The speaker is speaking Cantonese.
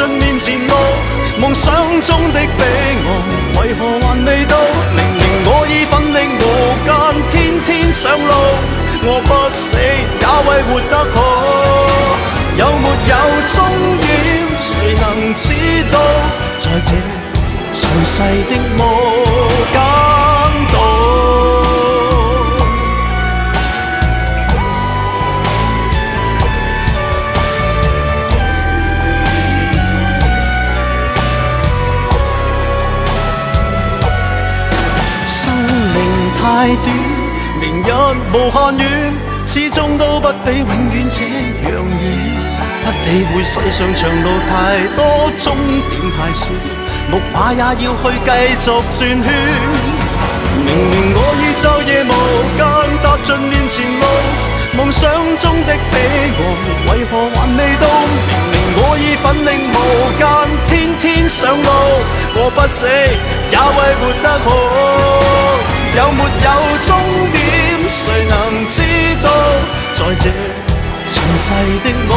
盡面前路，夢想中的彼岸為何還未到？明明我已奮力無間，天天上路，我不死也為活得好。有沒有終點，誰能知道？在這詳細的無間道。生命太短，明日無限遠，始終都不比永遠這樣遠。不理會世上長路太多，終點太少，木馬也要去繼續轉圈。明明我已晝夜無間，踏盡面前路，夢想中的彼岸為何還未到？明明我已奮力無間，天天上路，我不死也為活得好。有沒有終點，誰能知道？在這塵世的我